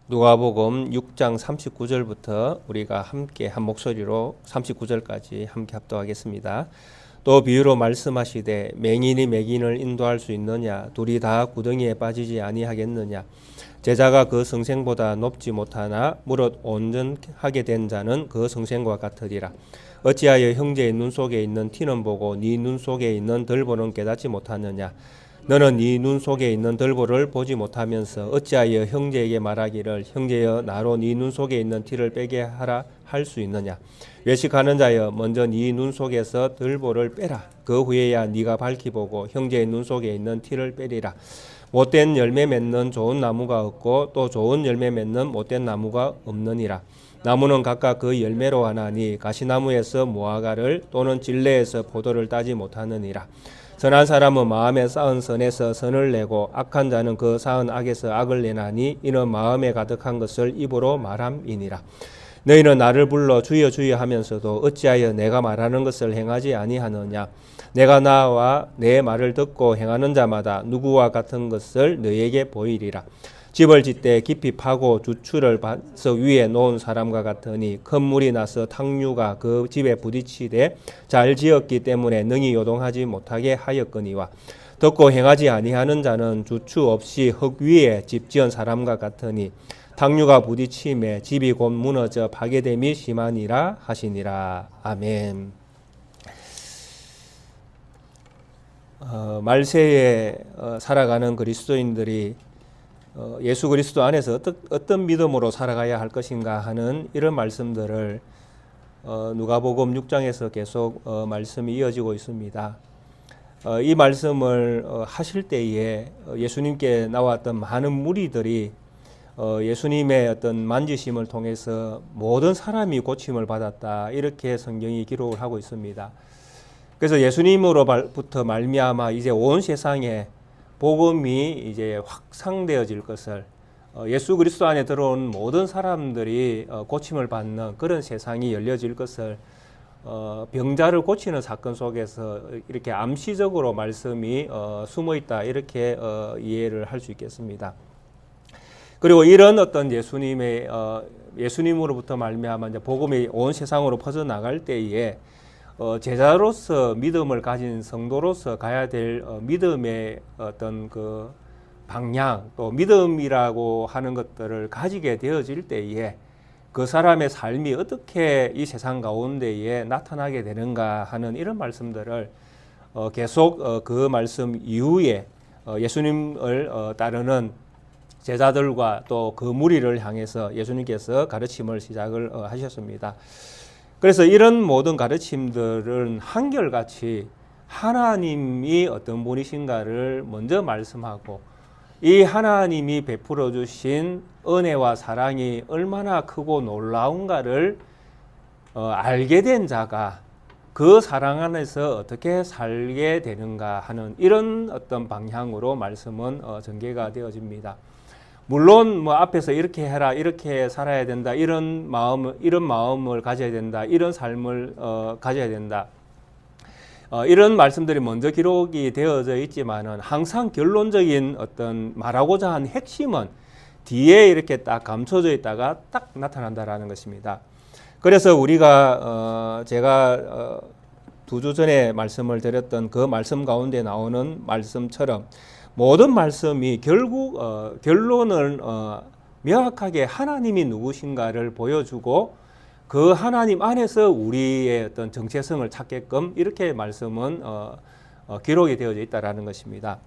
누가복음 6장 39절부터 우리가 함께 한 목소리로 39절까지 함께 합독하겠습니다. 또 비유로 말씀하시되 맹인이 맹인을 인도할 수 있느냐? 둘이 다 구덩이에 빠지지 아니하겠느냐? 제자가 그 성생보다 높지 못하나 무릇 온전하게 된 자는 그 성생과 같으리라. 어찌하여 형제의 눈 속에 있는 티는 보고 네 눈 속에 있는 덜보는 깨닫지 못하느냐? 너는 네 눈 속에 있는 덜보를 보지 못하면서 어찌하여 형제에게 말하기를 형제여 나로 네 눈 속에 있는 티를 빼게 하라 할 수 있느냐? 외식하는 자여 먼저 네 눈 속에서 덜보를 빼라. 그 후에야 네가 밝히 보고 형제의 눈 속에 있는 티를 빼리라. 못된 열매 맺는 좋은 나무가 없고 또 좋은 열매 맺는 못된 나무가 없느니라. 나무는 각각 그 열매로 하나니 가시나무에서 무화과를 또는 진레에서 포도를 따지 못하느니라. 선한 사람은 마음에 쌓은 선에서 선을 내고 악한 자는 그 쌓은 악에서 악을 내나니 이는 마음에 가득한 것을 입으로 말함이니라. 너희는 나를 불러 주여 주여 하면서도 어찌하여 내가 말하는 것을 행하지 아니하느냐? 내가 나와 내 말을 듣고 행하는 자마다 누구와 같은 것을 너희에게 보이리라. 집을 짓되 깊이 파고 주추를 반석 위에 놓은 사람과 같으니 큰 물이 나서 탕류가 그 집에 부딪히되 잘 지었기 때문에 능히 요동하지 못하게 하였거니와 듣고 행하지 아니하는 자는 주추 없이 흙 위에 집 지은 사람과 같으니 탕류가 부딪힘에 집이 곧 무너져 파괴됨이 심하니라 하시니라. 아멘. 말세에 살아가는 그리스도인들이 예수 그리스도 안에서 어떤 믿음으로 살아가야 할 것인가 하는 이런 말씀들을 누가복음 6장에서 계속 말씀이 이어지고 있습니다. 이 말씀을 하실 때에 예수님께 나왔던 많은 무리들이 예수님의 어떤 만지심을 통해서 모든 사람이 고침을 받았다, 이렇게 성경이 기록을 하고 있습니다. 그래서 예수님으로부터 말미암아 이제 온 세상에 복음이 이제 확산되어질 것을, 예수 그리스도 안에 들어온 모든 사람들이 고침을 받는 그런 세상이 열려질 것을 병자를 고치는 사건 속에서 이렇게 암시적으로 말씀이 숨어 있다, 이렇게 이해를 할 수 있겠습니다. 그리고 이런 어떤 예수님으로부터 말미암아 이제 복음이 온 세상으로 퍼져 나갈 때에 제자로서 믿음을 가진 성도로서 가야 될 믿음의 어떤 그 방향, 또 믿음이라고 하는 것들을 가지게 되어질 때에 그 사람의 삶이 어떻게 이 세상 가운데에 나타나게 되는가 하는 이런 말씀들을 계속 그 말씀 이후에 예수님을 따르는 제자들과 또 그 무리를 향해서 예수님께서 가르침을 시작을 하셨습니다. 그래서 이런 모든 가르침들은 한결같이 하나님이 어떤 분이신가를 먼저 말씀하고, 이 하나님이 베풀어 주신 은혜와 사랑이 얼마나 크고 놀라운가를 알게 된 자가 그 사랑 안에서 어떻게 살게 되는가 하는 이런 어떤 방향으로 말씀은 전개가 되어집니다. 물론 뭐 앞에서 이렇게 해라, 이렇게 살아야 된다, 이런 마음을 가져야 된다, 이런 삶을 가져야 된다, 이런 말씀들이 먼저 기록이 되어져 있지만은 항상 결론적인 어떤 말하고자 한 핵심은 뒤에 이렇게 딱 감춰져 있다가 딱 나타난다라는 것입니다. 그래서 우리가 제가 2주 전에 말씀을 드렸던 그 말씀 가운데 나오는 말씀처럼 모든 말씀이 결국 결론을 명확하게 하나님이 누구신가를 보여주고 그 하나님 안에서 우리의 어떤 정체성을 찾게끔 이렇게 말씀은 기록이 되어져 있다라는 것입니다.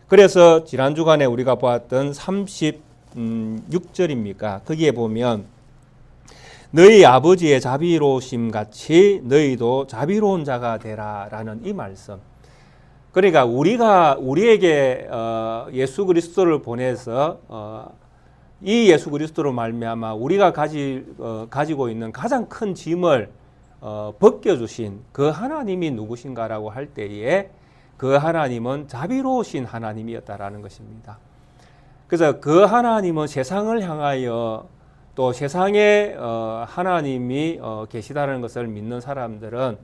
그래서 지난 주간에 우리가 보았던 36절입니까? 거기에 보면 너희 아버지의 자비로우심 같이 너희도 자비로운 자가 되라라는 이 말씀. 그러니까 우리에게 예수 그리스도를 보내서 이 예수 그리스도로 말미암아 우리가 가지고 있는 가장 큰 짐을 벗겨주신 그 하나님이 누구신가라고 할 때에 그 하나님은 자비로우신 하나님이었다라는 것입니다. 그래서 그 하나님은 세상을 향하여 또 세상에 하나님이 계시다는 것을 믿는 사람들은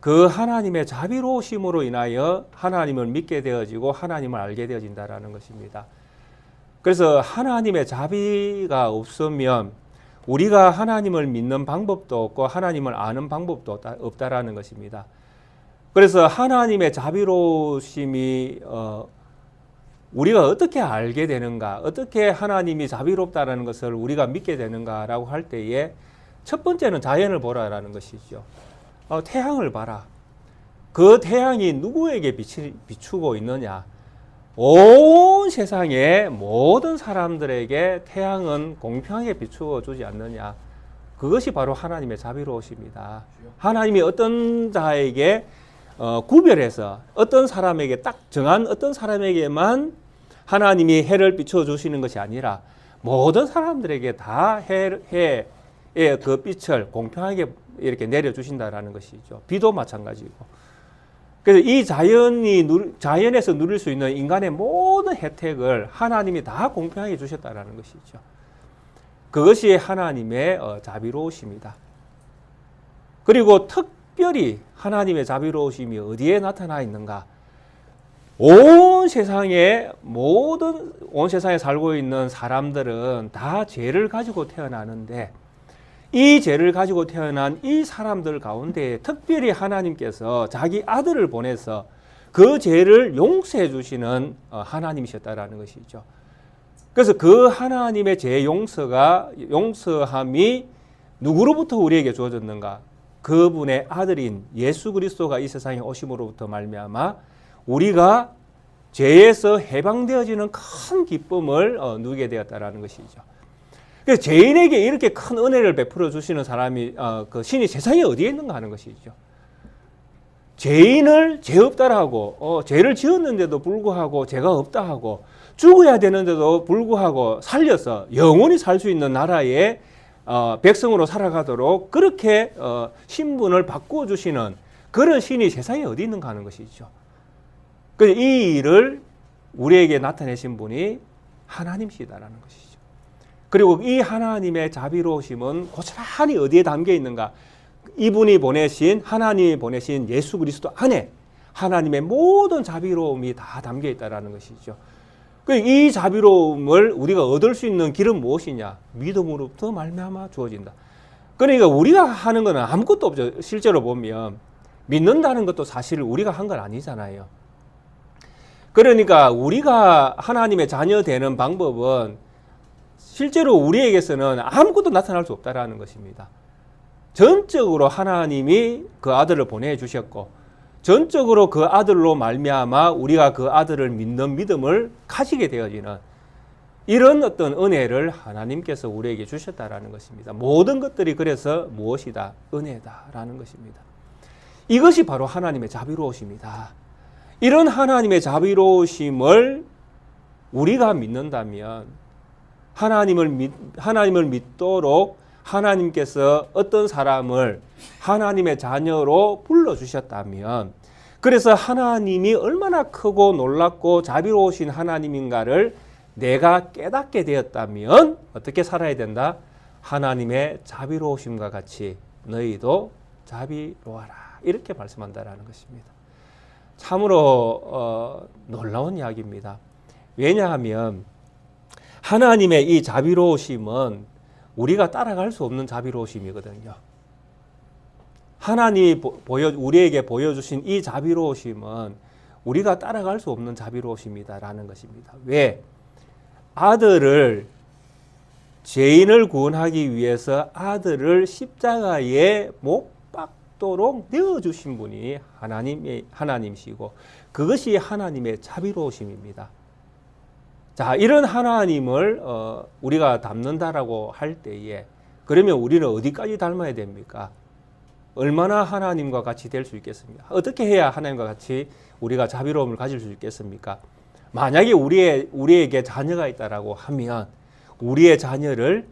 그 하나님의 자비로우심으로 인하여 하나님을 믿게 되어지고 하나님을 알게 되어진다라는 것입니다. 그래서 하나님의 자비가 없으면 우리가 하나님을 믿는 방법도 없고 하나님을 아는 방법도 없다라는 것입니다. 그래서 하나님의 자비로우심이 우리가 어떻게 알게 되는가, 어떻게 하나님이 자비롭다라는 것을 우리가 믿게 되는가라고 할 때에 첫 번째는 자연을 보라라는 것이죠. 태양을 봐라. 그 태양이 누구에게 비추고 있느냐? 온 세상의 모든 사람들에게 태양은 공평하게 비추어 주지 않느냐. 그것이 바로 하나님의 자비로우십니다. 하나님이 어떤 자에게 구별해서 어떤 사람에게 딱 정한 어떤 사람에게만 하나님이 해를 비춰 주시는 것이 아니라 모든 사람들에게 다 해의 그 빛을 공평하게 이렇게 내려주신다라는 것이죠. 비도 마찬가지고. 그래서 이 자연에서 누릴 수 있는 인간의 모든 혜택을 하나님이 다 공평하게 주셨다라는 것이죠. 그것이 하나님의 자비로우십니다. 그리고 특별히 하나님의 자비로우심이 어디에 나타나 있는가? 온 세상에 살고 있는 사람들은 다 죄를 가지고 태어나는데 이 죄를 가지고 태어난 이 사람들 가운데 특별히 하나님께서 자기 아들을 보내서 그 죄를 용서해 주시는 하나님이셨다라는 것이죠. 그래서 그 하나님의 죄 용서함이 누구로부터 우리에게 주어졌는가? 그분의 아들인 예수 그리스도가 이 세상에 오심으로부터 말미암아 우리가 죄에서 해방되어지는 큰 기쁨을 누리게 되었다라는 것이죠. 그래서 죄인에게 이렇게 큰 은혜를 베풀어 주시는 사람이 그 신이 세상에 어디에 있는가 하는 것이죠. 죄인을 죄 없다라고 죄를 지었는데도 불구하고 죄가 없다 하고 죽어야 되는데도 불구하고 살려서 영원히 살 수 있는 나라의 백성으로 살아가도록 그렇게 신분을 바꾸어 주시는 그런 신이 세상에 어디 있는가 하는 것이죠. 그래서 이 일을 우리에게 나타내신 분이 하나님이시다라는 것이죠. 그리고 이 하나님의 자비로우심은 고스란히 어디에 담겨 있는가? 이분이 하나님이 보내신 예수 그리스도 안에 하나님의 모든 자비로움이 다 담겨 있다라는 것이죠. 이 자비로움을 우리가 얻을 수 있는 길은 무엇이냐? 믿음으로부터 말미암아 주어진다. 그러니까 우리가 하는 것은 아무것도 없죠. 실제로 보면 믿는다는 것도 사실 우리가 한 건 아니잖아요. 그러니까 우리가 하나님의 자녀 되는 방법은 실제로 우리에게서는 아무것도 나타날 수 없다라는 것입니다. 전적으로 하나님이 그 아들을 보내주셨고 전적으로 그 아들로 말미암아 우리가 그 아들을 믿는 믿음을 가지게 되어지는 이런 어떤 은혜를 하나님께서 우리에게 주셨다라는 것입니다. 모든 것들이 그래서 무엇이다? 은혜다라는 것입니다. 이것이 바로 하나님의 자비로우심이다. 이런 하나님의 자비로우심을 우리가 믿는다면 하나님을 믿도록 하나님께서 어떤 사람을 하나님의 자녀로 불러주셨다면 그래서 하나님이 얼마나 크고 놀랍고 자비로우신 하나님인가를 내가 깨닫게 되었다면 어떻게 살아야 된다? 하나님의 자비로우심과 같이 너희도 자비로워라 이렇게 말씀한다라는 것입니다. 참으로 놀라운 이야기입니다. 왜냐하면 하나님의 이 자비로우심은 우리가 따라갈 수 없는 자비로우심이거든요. 하나님이 우리에게 보여주신 이 자비로우심은 우리가 따라갈 수 없는 자비로우심이다라는 것입니다. 왜? 죄인을 구원하기 위해서 아들을 십자가에 못 박도록 내어주신 분이 하나님이시고 그것이 하나님의 자비로우심입니다. 자, 이런 하나님을 우리가 닮는다라고 할 때에 그러면 우리는 어디까지 닮아야 됩니까? 얼마나 하나님과 같이 될 수 있겠습니까? 어떻게 해야 하나님과 같이 우리가 자비로움을 가질 수 있겠습니까? 만약에 우리에게 자녀가 있다라고 하면 우리의 자녀를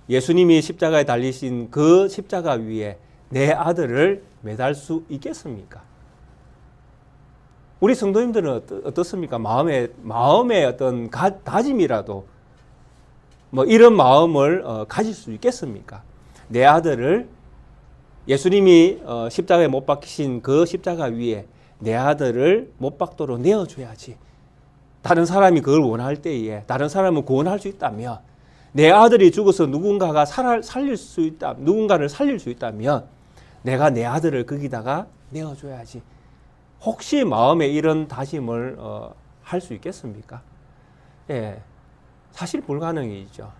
예수님이 십자가에 달리신 그 십자가 위에 내 아들을 매달 수 있겠습니까? 우리 성도님들은 어떻습니까? 마음의 어떤 다짐이라도 뭐 이런 마음을 가질 수 있겠습니까? 내 아들을 예수님이 십자가에 못 박히신 그 십자가 위에 내 아들을 못 박도록 내어줘야지. 다른 사람이 그걸 원할 때에 다른 사람을 구원할 수 있다면, 내 아들이 죽어서 누군가가 살릴 수 있다, 누군가를 살릴 수 있다면 내가 내 아들을 거기다가 내어줘야지. 혹시 마음에 이런 다짐을 할 수 있겠습니까? 예, 사실 불가능이죠.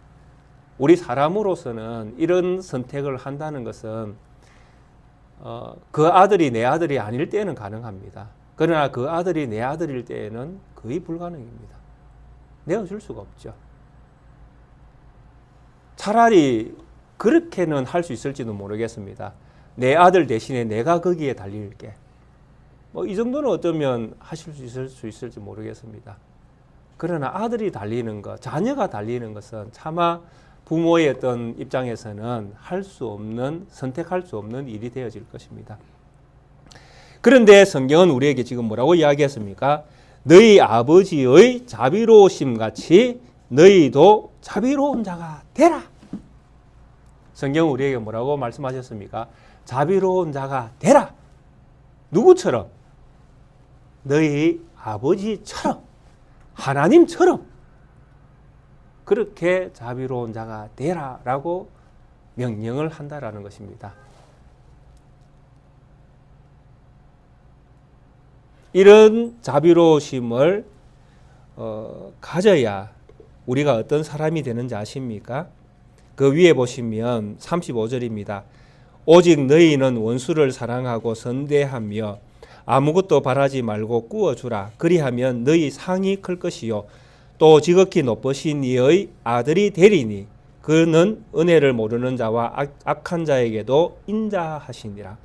우리 사람으로서는 이런 선택을 한다는 것은 그 아들이 내 아들이 아닐 때는 가능합니다. 그러나 그 아들이 내 아들일 때에는 거의 불가능입니다. 내어줄 수가 없죠. 차라리 그렇게는 할 수 있을지도 모르겠습니다. 내 아들 대신에 내가 거기에 달릴게. 뭐 이 정도는 어쩌면 하실 수 있을지 모르겠습니다. 그러나 아들이 달리는 것, 자녀가 달리는 것은 차마 부모의 어떤 입장에서는 할 수 없는, 선택할 수 없는 일이 되어질 것입니다. 그런데 성경은 우리에게 지금 뭐라고 이야기했습니까? 너희 아버지의 자비로우심 같이 너희도 자비로운 자가 되라. 성경은 우리에게 뭐라고 말씀하셨습니까? 자비로운 자가 되라. 누구처럼? 너희 아버지처럼, 하나님처럼 그렇게 자비로운 자가 되라라고 명령을 한다라는 것입니다. 이런 자비로우심을 가져야 우리가 어떤 사람이 되는지 아십니까? 그 위에 보시면 35절입니다. 오직 너희는 원수를 사랑하고 선대하며 아무것도 바라지 말고 꾸어주라. 그리하면 너희 상이 클 것이요 또 지극히 높으신 이의 아들이 되리니 그는 은혜를 모르는 자와 악한 자에게도 인자하시니라.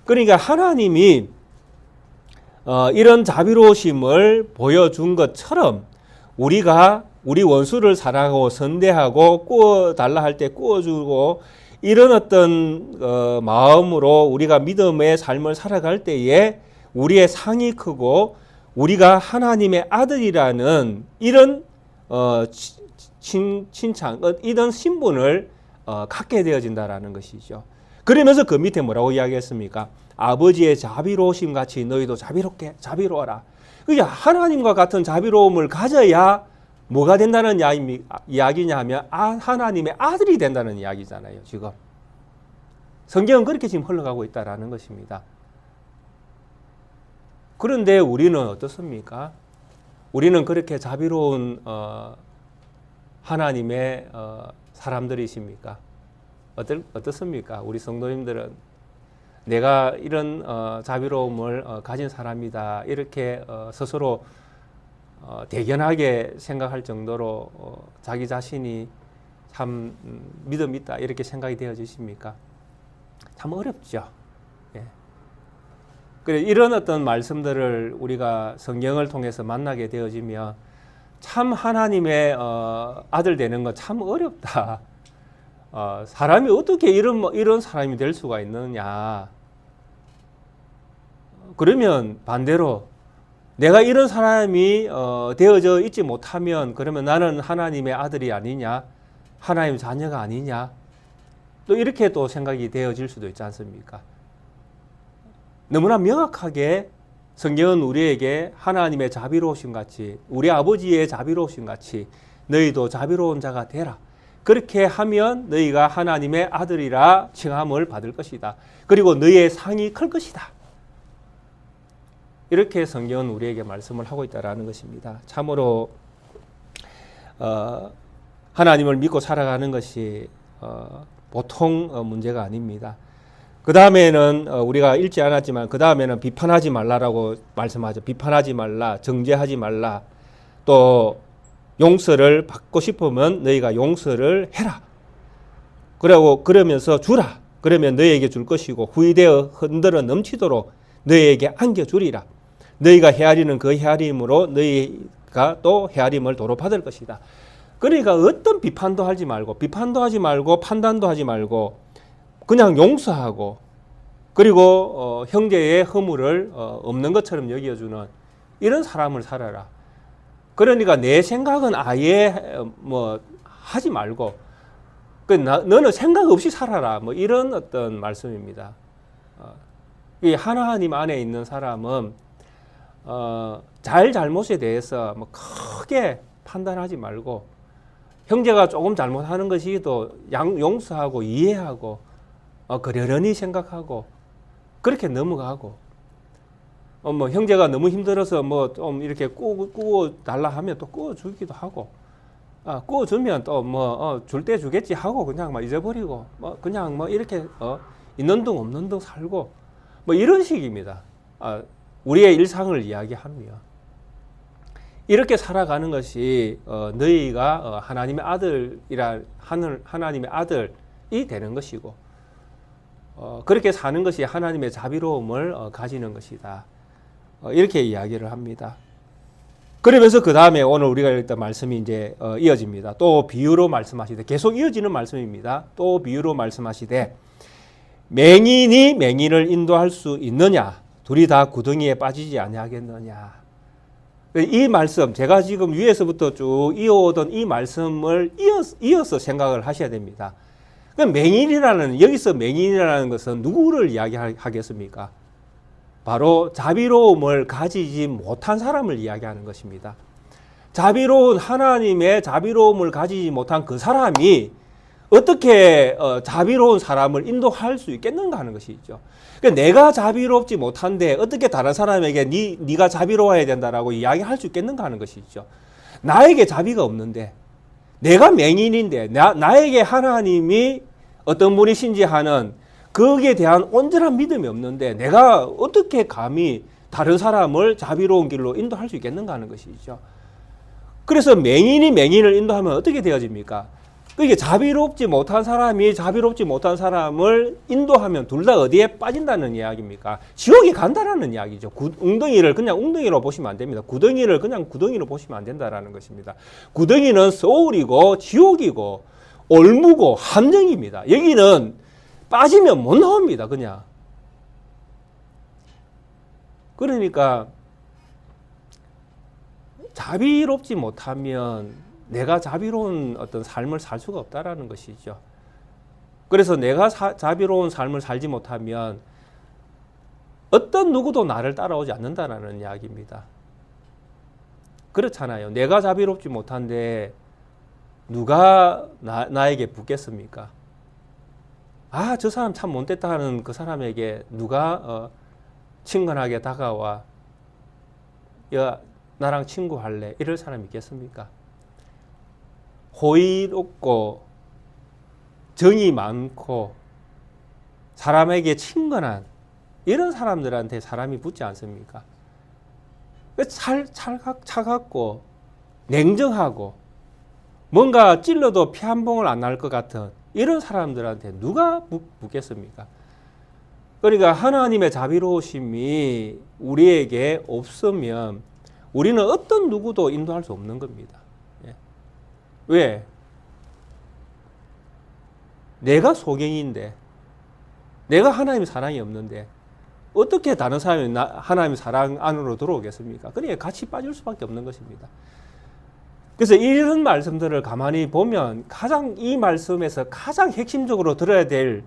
그러니까 하나님이 이런 자비로우심을 보여준 것처럼 우리가 우리 원수를 사랑하고 선대하고 꾸어달라 할 때 꾸어주고 이런 어떤 마음으로 우리가 믿음의 삶을 살아갈 때에 우리의 상이 크고 우리가 하나님의 아들이라는 이런 칭찬, 이런 신분을 갖게 되어진다라는 것이죠. 그러면서 그 밑에 뭐라고 이야기했습니까? 아버지의 자비로우심 같이 너희도 자비로워라. 그게 하나님과 같은 자비로움을 가져야 뭐가 된다는 이야기냐 하면 하나님의 아들이 된다는 이야기잖아요. 지금 성경은 그렇게 지금 흘러가고 있다라는 것입니다. 그런데 우리는 어떻습니까? 우리는 그렇게 자비로운 하나님의 사람들이십니까? 어떻습니까? 우리 성도님들은 내가 이런 자비로움을 가진 사람이다 이렇게 스스로 대견하게 생각할 정도로 자기 자신이 참 믿음 있다 이렇게 생각이 되어지십니까? 참 어렵죠. 예. 그래 이런 어떤 말씀들을 우리가 성경을 통해서 만나게 되어지면 참 하나님의 아들 되는 거 참 어렵다. 사람이 어떻게 이런 사람이 될 수가 있느냐. 그러면 반대로 내가 이런 사람이 되어져 있지 못하면 그러면 나는 하나님의 아들이 아니냐, 하나님의 자녀가 아니냐, 또 이렇게 또 생각이 되어질 수도 있지 않습니까? 너무나 명확하게 성경은 우리에게 하나님의 자비로우심 같이 우리 아버지의 자비로우심 같이 너희도 자비로운 자가 되라. 그렇게 하면 너희가 하나님의 아들이라 칭함을 받을 것이다. 그리고 너희의 상이 클 것이다. 이렇게 성경은 우리에게 말씀을 하고 있다는 것입니다. 참으로 하나님을 믿고 살아가는 것이 보통 문제가 아닙니다. 그 다음에는 우리가 읽지 않았지만 그 다음에는 비판하지 말라라고 말씀하죠. 비판하지 말라, 정죄하지 말라, 또 용서를 받고 싶으면 너희가 용서를 해라. 그러면서 주라. 그러면 너희에게 줄 것이고 후이되어 흔들어 넘치도록 너희에게 안겨주리라. 너희가 헤아리는 그 헤아림으로 너희가 또 헤아림을 도로 받을 것이다. 그러니까 어떤 비판도 하지 말고 판단도 하지 말고 그냥 용서하고 그리고 형제의 허물을 없는 것처럼 여겨주는 이런 사람을 살아라. 그러니까 내 생각은 아예 하지 말고 너는 생각 없이 살아라. 이런 어떤 말씀입니다. 이 하나님 안에 있는 사람은 잘못에 대해서 뭐 크게 판단하지 말고 형제가 조금 잘못하는 것이도 용서하고 이해하고 그러려니 생각하고 그렇게 넘어가고 뭐 형제가 너무 힘들어서 뭐 좀 이렇게 꾸어 달라 하면 또 꾸어 주기도 하고 꾸어 주면 또 뭐 줄 때 주겠지 하고 그냥 막 잊어버리고 뭐 그냥 뭐 이렇게 있는 둥 없는 둥 살고 뭐 이런 식입니다. 우리의 일상을 이야기하며 이렇게 살아가는 것이 너희가 하나님의 아들이라 하나님의 아들이 되는 것이고 그렇게 사는 것이 하나님의 자비로움을 가지는 것이다. 이렇게 이야기를 합니다. 그러면서 그 다음에 오늘 우리가 읽었던 말씀이 이제 이어집니다. 또 비유로 말씀하시되 계속 이어지는 말씀입니다. 또 비유로 말씀하시되 맹인이 맹인을 인도할 수 있느냐? 둘이 다 구덩이에 빠지지 아니하겠느냐? 이 말씀 제가 지금 위에서부터 쭉 이어오던 이 말씀을 이어서 생각을 하셔야 됩니다. 맹인이라는 여기서 맹인이라는 것은 누구를 이야기하겠습니까? 바로 자비로움을 가지지 못한 사람을 이야기하는 것입니다. 자비로운 하나님의 자비로움을 가지지 못한 그 사람이 어떻게 자비로운 사람을 인도할 수 있겠는가 하는 것이죠. 그러니까 내가 자비롭지 못한데 어떻게 다른 사람에게 네가 자비로워야 된다라고 이야기할 수 있겠는가 하는 것이죠. 나에게 자비가 없는데 내가 맹인인데 나에게 하나님이 어떤 분이신지 하는 거기에 대한 온전한 믿음이 없는데 내가 어떻게 감히 다른 사람을 자비로운 길로 인도할 수 있겠는가 하는 것이죠. 그래서 맹인이 맹인을 인도하면 어떻게 되어집니까? 그게 자비롭지 못한 사람이 자비롭지 못한 사람을 인도하면 둘 다 어디에 빠진다는 이야기입니까? 지옥에 간다라는 이야기죠. 웅덩이를 그냥 웅덩이로 보시면 안 됩니다. 구덩이를 그냥 구덩이로 보시면 안 된다라는 것입니다. 구덩이는 소울이고 지옥이고 올무고 함정입니다. 여기는 빠지면 못 나옵니다. 그냥. 그러니까 자비롭지 못하면 내가 자비로운 어떤 삶을 살 수가 없다라는 것이죠. 그래서 내가 자비로운 삶을 살지 못하면 어떤 누구도 나를 따라오지 않는다라는 이야기입니다. 그렇잖아요. 내가 자비롭지 못한데 누가 나에게 붙겠습니까? 저 사람 참 못됐다 하는 그 사람에게 누가 친근하게 다가와 야, 나랑 친구할래? 이럴 사람이 있겠습니까? 호의롭고 정이 많고 사람에게 친근한 이런 사람들한테 사람이 붙지 않습니까? 차갑고 냉정하고 뭔가 찔러도 피 한 봉을 안 날 것 같은 이런 사람들한테 누가 붙겠습니까? 그러니까 하나님의 자비로우심이 우리에게 없으면 우리는 어떤 누구도 인도할 수 없는 겁니다. 왜? 내가 소경인데 내가 하나님의 사랑이 없는데 어떻게 다른 사람이 하나님의 사랑 안으로 들어오겠습니까? 그러니까 같이 빠질 수밖에 없는 것입니다. 그래서 이런 말씀들을 가만히 보면 이 말씀에서 가장 핵심적으로 들어야 될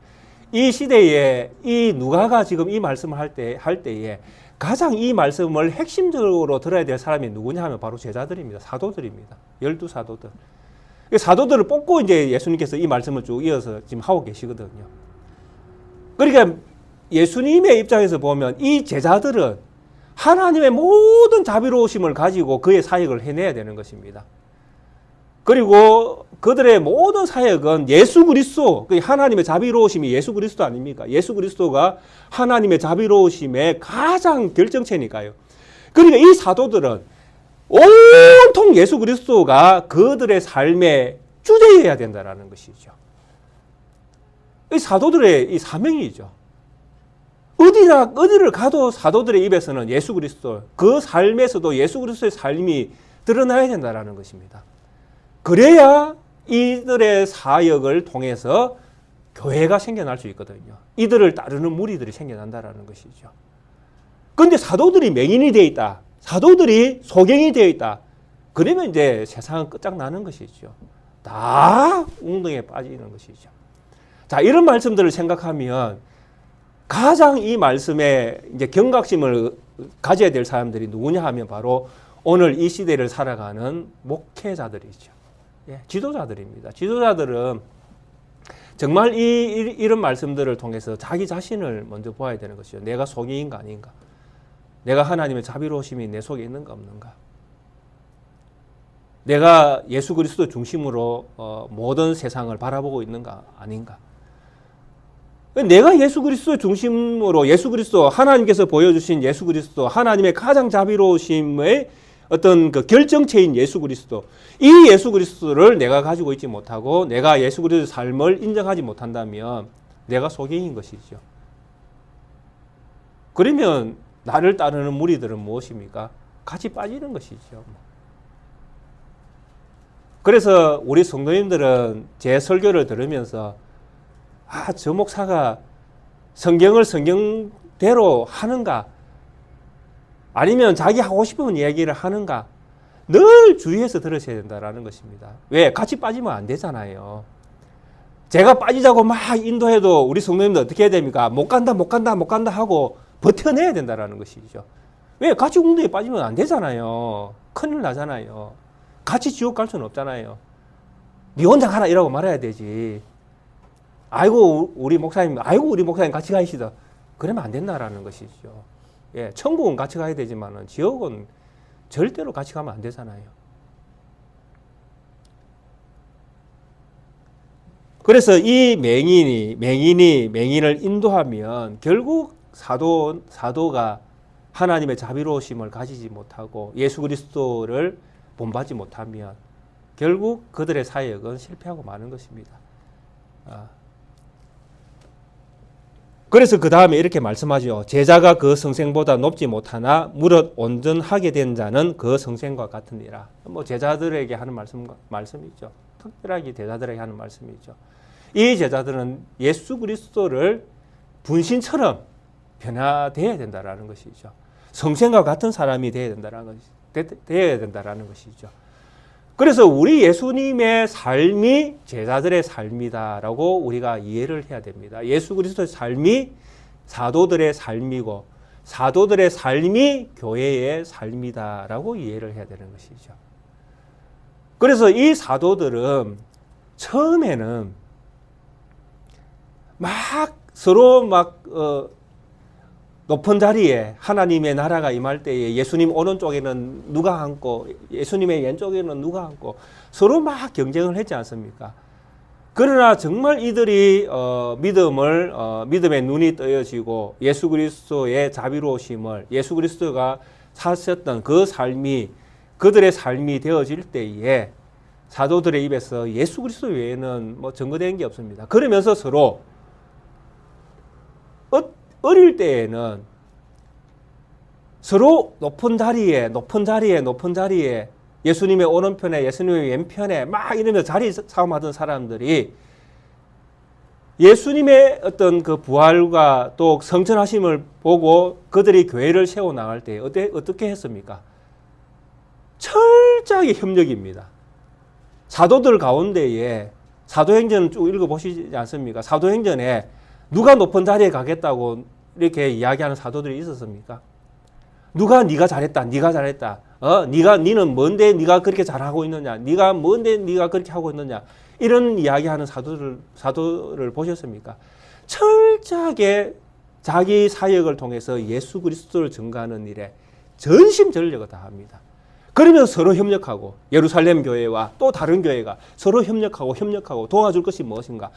이 시대에 이 누가가 지금 이 말씀을 할 때에 가장 이 말씀을 핵심적으로 들어야 될 사람이 누구냐 하면 바로 제자들입니다. 사도들입니다. 12사도들. 사도들을 뽑고 이제 예수님께서 이 말씀을 쭉 이어서 지금 하고 계시거든요. 그러니까 예수님의 입장에서 보면 이 제자들은 하나님의 모든 자비로우심을 가지고 그의 사역을 해내야 되는 것입니다. 그리고 그들의 모든 사역은 예수 그리스도, 하나님의 자비로우심이 예수 그리스도 아닙니까? 예수 그리스도가 하나님의 자비로우심의 가장 결정체니까요. 그러니까 이 사도들은 온통 예수 그리스도가 그들의 삶의 주제여야 된다는 것이죠. 이 사도들의 이 사명이죠. 어디를 가도 사도들의 입에서는 예수 그리스도, 그 삶에서도 예수 그리스도의 삶이 드러나야 된다는 것입니다. 그래야 이들의 사역을 통해서 교회가 생겨날 수 있거든요. 이들을 따르는 무리들이 생겨난다는 것이죠. 그런데 사도들이 맹인이 되어 있다. 사도들이 소경이 되어 있다. 그러면 이제 세상은 끝장나는 것이죠. 다 웅덩이에 빠지는 것이죠. 자, 이런 말씀들을 생각하면 가장 이 말씀에 이제 경각심을 가져야 될 사람들이 누구냐 하면 바로 오늘 이 시대를 살아가는 목회자들이죠. 예, 지도자들입니다. 지도자들은 정말 이런 말씀들을 통해서 자기 자신을 먼저 보아야 되는 것이죠. 내가 속이인가 아닌가? 내가 하나님의 자비로우심이 내 속에 있는가 없는가? 내가 예수 그리스도 중심으로 모든 세상을 바라보고 있는가 아닌가? 내가 예수 그리스도 중심으로 예수 그리스도 하나님께서 보여주신 예수 그리스도 하나님의 가장 자비로우심의 어떤 그 결정체인 예수 그리스도 이 예수 그리스도를 내가 가지고 있지 못하고 내가 예수 그리스도의 삶을 인정하지 못한다면 내가 속이인 것이죠. 그러면 나를 따르는 무리들은 무엇입니까? 같이 빠지는 것이죠. 그래서 우리 성도님들은 제 설교를 들으면서 저 목사가 성경을 성경대로 하는가? 아니면 자기 하고 싶은 이야기를 하는가? 늘 주의해서 들으셔야 된다는 것입니다. 왜? 같이 빠지면 안 되잖아요. 제가 빠지자고 막 인도해도 우리 성도님들 어떻게 해야 됩니까? 못 간다 하고 버텨내야 된다는 것이죠. 왜? 같이 운동에 빠지면 안 되잖아요. 큰일 나잖아요. 같이 지옥 갈 수는 없잖아요. 네 혼자 가라 이러고 말아야 되지. 아이고 우리 목사님 같이 가시다. 그러면 안 된다라는 것이죠. 예, 천국은 같이 가야 되지만 지옥은 절대로 같이 가면 안 되잖아요. 그래서 이 맹인을 인도하면 결국 사도가 하나님의 자비로우심을 가지지 못하고 예수 그리스도를 본받지 못하면 결국 그들의 사역은 실패하고 마는 것입니다. 그래서 그 다음에 이렇게 말씀하죠. 제자가 그 성생보다 높지 못하나 무릇 온전하게 된 자는 그 성생과 같으니라. 제자들에게 하는 말씀이죠. 특별하게 제자들에게 하는 말씀이죠. 이 제자들은 예수 그리스도를 분신처럼 변화되어야 된다라는 것이죠. 성생과 같은 사람이 되어야 된다라는 것이죠. 그래서 우리 예수님의 삶이 제자들의 삶이다라고 우리가 이해를 해야 됩니다. 예수 그리스도의 삶이 사도들의 삶이고 사도들의 삶이 교회의 삶이다라고 이해를 해야 되는 것이죠. 그래서 이 사도들은 처음에는 서로 높은 자리에 하나님의 나라가 임할 때에 예수님 오른쪽에는 누가 앉고 예수님의 왼쪽에는 누가 앉고 서로 경쟁을 했지 않습니까? 그러나 정말 이들이 믿음의 눈이 떠여지고 예수 그리스도의 자비로우심을 예수 그리스도가 사셨던 그 삶이 그들의 삶이 되어질 때에 사도들의 입에서 예수 그리스도 외에는 증거된 게 없습니다. 그러면서 서로 어릴 때에는 서로 높은 자리에 예수님의 오른편에 예수님의 왼편에 이러면서 자리 싸움하던 사람들이 예수님의 어떤 그 부활과 또 성천하심을 보고 그들이 교회를 세워 나갈 때 어떻게 했습니까? 철저하게 협력입니다. 사도들 가운데에 사도행전을 쭉 읽어보시지 않습니까? 사도행전에 누가 높은 자리에 가겠다고 이렇게 이야기하는 사도들이 있었습니까? 누가 네가 잘했다. 니는 뭔데 네가 그렇게 잘하고 있느냐? 네가 뭔데 네가 그렇게 하고 있느냐? 이런 이야기하는 사도를 보셨습니까? 철저하게 자기 사역을 통해서 예수 그리스도를 증거하는 일에 전심전력을 다합니다. 그러면서 서로 협력하고 예루살렘 교회와 또 다른 교회가 서로 협력하고 도와줄 것이 무엇인가?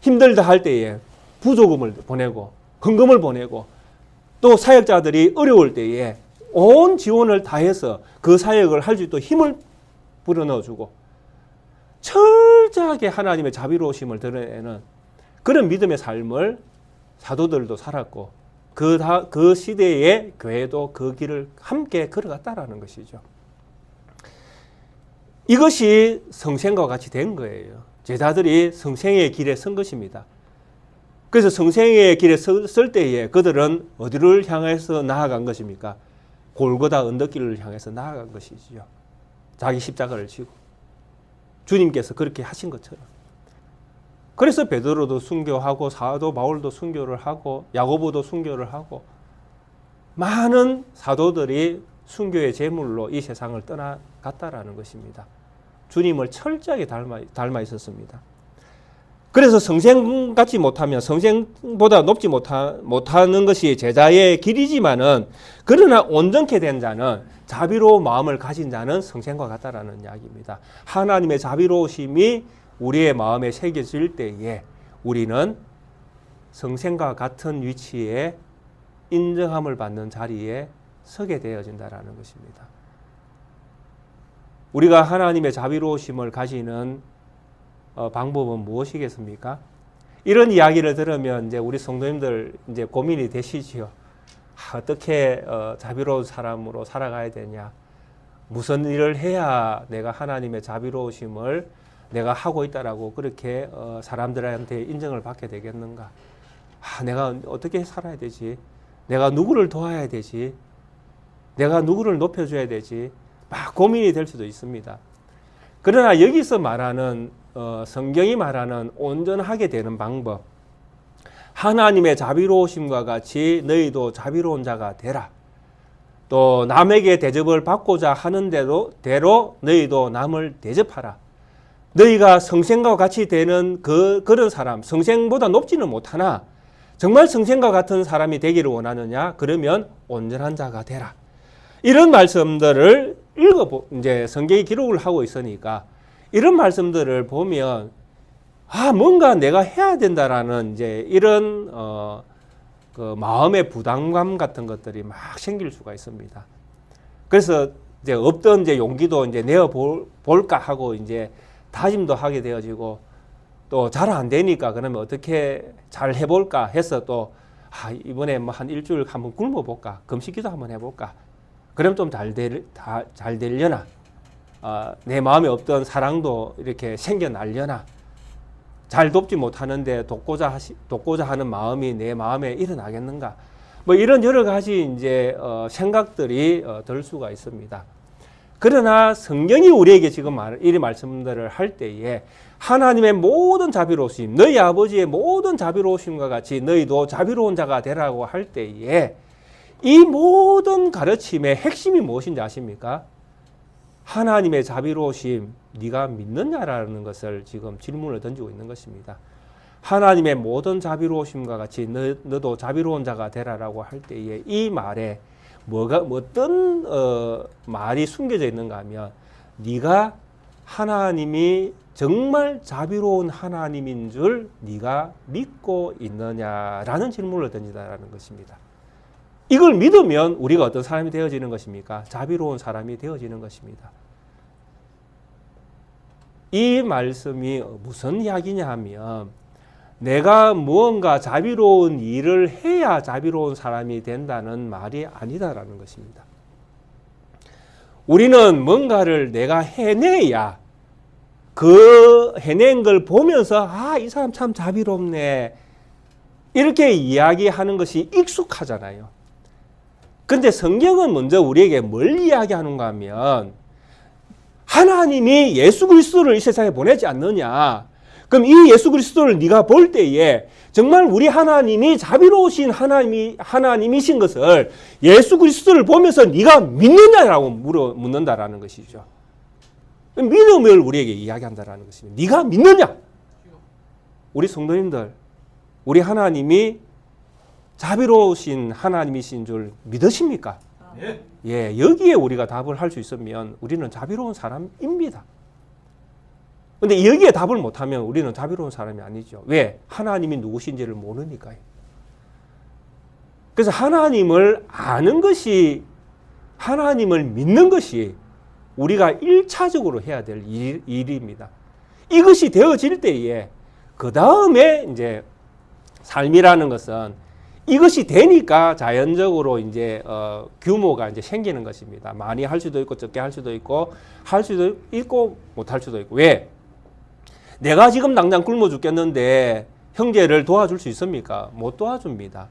힘들다 할 때에 부조금을 보내고 헌금을 보내고 또 사역자들이 어려울 때에 온 지원을 다해서 그 사역을 할 수 있도록 힘을 불어넣어주고 철저하게 하나님의 자비로우심을 드러내는 그런 믿음의 삶을 사도들도 살았고 그 시대의 교회도 그 길을 함께 걸어갔다라는 것이죠. 이것이 성생과 같이 된 거예요. 제자들이 성생의 길에 선 것입니다. 그래서 성생의 길에 설 때에 그들은 어디를 향해서 나아간 것입니까? 골고다 언덕길을 향해서 나아간 것이지요. 자기 십자가를 지고 주님께서 그렇게 하신 것처럼. 그래서 베드로도 순교하고 사도 바울도 순교를 하고 야고보도 순교를 하고 많은 사도들이 순교의 제물로 이 세상을 떠나갔다라는 것입니다. 주님을 철저하게 닮아 있었습니다. 그래서 성생같이 못하면 성생보다 높지 못하는 것이 제자의 길이지만은 그러나 온전케 된 자는 자비로운 마음을 가진 자는 성생과 같다라는 이야기입니다. 하나님의 자비로우심이 우리의 마음에 새겨질 때에 우리는 성생과 같은 위치에 인정함을 받는 자리에 서게 되어진다라는 것입니다. 우리가 하나님의 자비로우심을 가지는 방법은 무엇이겠습니까? 이런 이야기를 들으면 이제 우리 성도님들 이제 고민이 되시지요. 어떻게 자비로운 사람으로 살아가야 되냐? 무슨 일을 해야 내가 하나님의 자비로우심을 내가 하고 있다라고 그렇게 사람들한테 인정을 받게 되겠는가? 내가 어떻게 살아야 되지? 내가 누구를 도와야 되지? 내가 누구를 높여줘야 되지? 막 고민이 될 수도 있습니다. 그러나 여기서 말하는 성경이 말하는 온전하게 되는 방법, 하나님의 자비로우심과 같이 너희도 자비로운 자가 되라. 또 남에게 대접을 받고자 하는 대로 너희도 남을 대접하라. 너희가 성생과 같이 되는 그런 사람, 성생보다 높지는 못하나 정말 성생과 같은 사람이 되기를 원하느냐? 그러면 온전한 자가 되라. 이런 말씀들을 이제 성경이 기록을 하고 있으니까 이런 말씀들을 보면 뭔가 내가 해야 된다라는 이제 이런 그 마음의 부담감 같은 것들이 막 생길 수가 있습니다. 그래서 이제 없던 이제 용기도 이제 내어 볼까 하고 이제 다짐도 하게 되어지고 또 잘 안 되니까 그러면 어떻게 잘 해볼까 해서 또 이번에 뭐 한 일주일 한번 굶어볼까, 금식기도 한번 해볼까. 그럼 좀 잘 되려나? 내 마음에 없던 사랑도 이렇게 생겨나려나? 잘 돕지 못하는데 돕고자 하는 마음이 내 마음에 일어나겠는가? 뭐 이런 여러 가지 이제 생각들이 들 수가 있습니다. 그러나 성경이 우리에게 지금 이 말씀들을 할 때에 하나님의 모든 자비로우심, 너희 아버지의 모든 자비로우심과 같이 너희도 자비로운 자가 되라고 할 때에 이 모든 가르침의 핵심이 무엇인지 아십니까? 하나님의 자비로우심, 네가 믿느냐라는 것을 지금 질문을 던지고 있는 것입니다. 하나님의 모든 자비로우심과 같이 너도 자비로운 자가 되라라고 할 때에 이 말에 어떤 말이 숨겨져 있는가 하면 네가 하나님이 정말 자비로운 하나님인 줄 네가 믿고 있느냐라는 질문을 던지다라는 것입니다. 이걸 믿으면 우리가 어떤 사람이 되어지는 것입니까? 자비로운 사람이 되어지는 것입니다. 이 말씀이 무슨 이야기냐 하면 내가 무언가 자비로운 일을 해야 자비로운 사람이 된다는 말이 아니다라는 것입니다. 우리는 뭔가를 내가 해내야 그 해낸 걸 보면서 이 사람 참 자비롭네 이렇게 이야기하는 것이 익숙하잖아요. 근데 성경은 먼저 우리에게 뭘 이야기하는가 하면 하나님이 예수 그리스도를 이 세상에 보내지 않느냐. 그럼 이 예수 그리스도를 네가 볼 때에 정말 우리 하나님이 자비로우신 하나님이신 것을 예수 그리스도를 보면서 네가 믿느냐라고 묻는다라는 것이죠. 믿음을 우리에게 이야기한다라는 것입니다. 네가 믿느냐? 우리 성도님들, 우리 하나님이 자비로우신 하나님이신 줄 믿으십니까? 네. 예, 여기에 우리가 답을 할 수 있으면 우리는 자비로운 사람입니다. 근데 여기에 답을 못하면 우리는 자비로운 사람이 아니죠. 왜? 하나님이 누구신지를 모르니까요. 그래서 하나님을 아는 것이, 하나님을 믿는 것이 우리가 1차적으로 해야 될 일입니다. 이것이 되어질 때에 그 다음에 이제 삶이라는 것은 이것이 되니까 자연적으로 이제 규모가 이제 생기는 것입니다. 많이 할 수도 있고 적게 할 수도 있고 할 수도 있고 못 할 수도 있고. 왜? 내가 지금 당장 굶어 죽겠는데 형제를 도와줄 수 있습니까? 못 도와줍니다.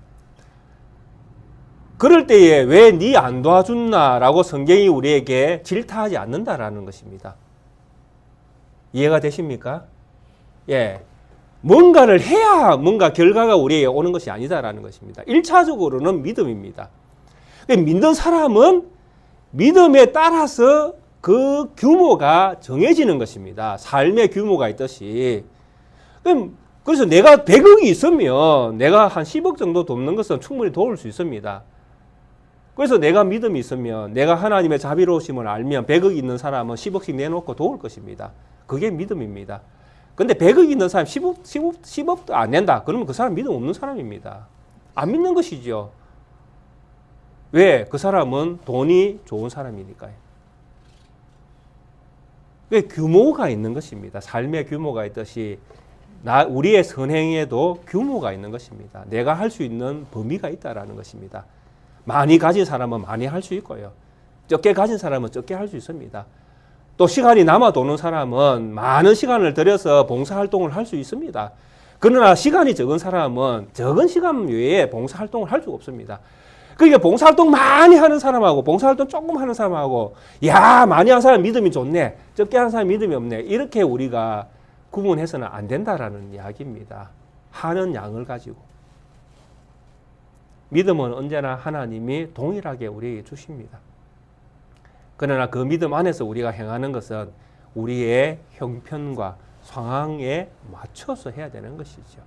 그럴 때에 왜 니 안 도와줬나라고 성경이 우리에게 질타하지 않는다라는 것입니다. 이해가 되십니까? 예. 뭔가를 해야 뭔가 결과가 우리에게 오는 것이 아니다라는 것입니다. 1차적으로는 믿음입니다. 믿는 사람은 믿음에 따라서 그 규모가 정해지는 것입니다. 삶의 규모가 있듯이. 그래서 내가 100억이 있으면 내가 한 10억 정도 돕는 것은 충분히 도울 수 있습니다. 그래서 내가 믿음이 있으면 내가 하나님의 자비로우심을 알면 100억이 있는 사람은 10억씩 내놓고 도울 것입니다. 그게 믿음입니다. 근데 100억이 있는 사람 10억도 안 낸다. 그러면 그 사람 믿음 없는 사람입니다. 안 믿는 것이죠. 왜? 그 사람은 돈이 좋은 사람이니까요. 규모가 있는 것입니다. 삶의 규모가 있듯이 우리의 선행에도 규모가 있는 것입니다. 내가 할 수 있는 범위가 있다라는 것입니다. 많이 가진 사람은 많이 할 수 있고요. 적게 가진 사람은 적게 할 수 있습니다. 또 시간이 남아 도는 사람은 많은 시간을 들여서 봉사활동을 할 수 있습니다. 그러나 시간이 적은 사람은 적은 시간 외에 봉사활동을 할 수가 없습니다. 그러니까 봉사활동 많이 하는 사람하고 봉사활동 조금 하는 사람하고 많이 하는 사람 믿음이 좋네, 적게 하는 사람 믿음이 없네, 이렇게 우리가 구분해서는 안 된다라는 이야기입니다. 하는 양을 가지고. 믿음은 언제나 하나님이 동일하게 우리에게 주십니다. 그러나 그 믿음 안에서 우리가 행하는 것은 우리의 형편과 상황에 맞춰서 해야 되는 것이죠.